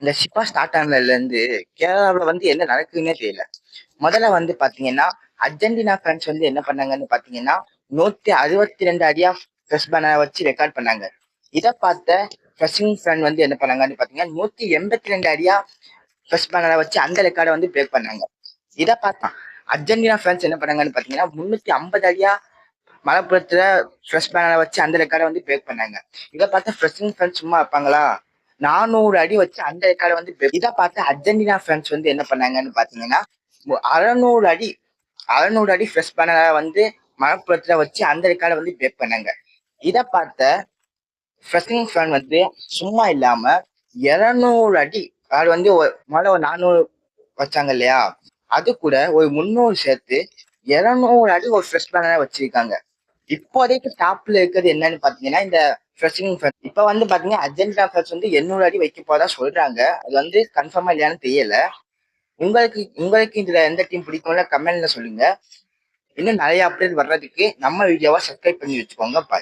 இந்த ஷிப்பா ஸ்டார்ட் ஆனதுல இருந்து கேரளாவுல வந்து என்ன நடக்குதுன்னே தெரியல. முதல்ல வந்து பாத்தீங்கன்னா, அர்ஜென்டினா ஃபேன்ஸ் வந்து என்ன பண்ணாங்கன்னு பாத்தீங்கன்னா, 162 அடியா ஃபர்ஸ்ட் பேனரை வச்சு ரெக்கார்ட் பண்ணாங்க. இதை பார்த்த பிரசிங் ஃபேன் வந்து என்ன பண்ணாங்கன்னு பாத்தீங்கன்னா, 182 அடியா ஃபர்ஸ்ட் பேனரை வச்சு அந்த ரெக்கார்டை வந்து பிரேக் பண்ணாங்க. இதை பார்த்தா அர்ஜென்டினா ஃபேன்ஸ் என்ன பண்ணாங்கன்னு பாத்தீங்கன்னா, 350 அடியா மலப்புறத்துல ஃபர்ஸ்ட் பேனரை வச்சு அந்த ரெக்கார்டை வந்து பிரேக் பண்ணாங்க. இதை பார்த்த பிரசிங் ஃபேன்ஸ் சும்மா இருப்பாங்களா? 400 அடி வச்சு அந்த ரெக்கார்டை வந்து இதை பார்த்து அர்ஜென்டினா ஃபேன்ஸ் வந்து என்ன பண்ணாங்கன்னு பாத்தீங்கன்னா, 600 அடி 600 அடி ஃப்ரெஷ் பேனரை வந்து மலப்புறத்துல வச்சு அந்த ரெக்கார்டை வந்து பிரேக் பண்ணாங்க. இதை பார்த்த ஃப்ரெஷிங் ஃபேன் வந்து சும்மா இல்லாம 200 அடி, அது வந்து முதல்ல ஒரு 400 வச்சாங்க இல்லையா, அது கூட ஒரு 300 சேர்த்து 200 அடி ஒரு ஃப்ரெஷ் பேனரை வச்சிருக்காங்க. இப்போதைக்கு டாப்ல இருக்கிறது என்னன்னு பாத்தீங்கன்னா இந்த ஃப்ரெஷிங் ஃபேன். இப்ப வந்து பாத்தீங்கன்னா அர்ஜென்டினா ஃபேன்ஸ் வந்து 800 அடி வைக்க போதா சொல்றாங்க. அது வந்து கன்ஃபார்மா இல்லையான்னு தெரியல. உங்களுக்கு உங்களுக்கு இதுல எந்த டீம் பிடிக்கும்ல கமெண்ட்ல சொல்லுங்க. இன்னும் நிறைய அப்டேட் வர்றதுக்கு நம்ம வீடியோவை சப்ஸ்கிரைப் பண்ணி வச்சுக்கோங்க. பாய்.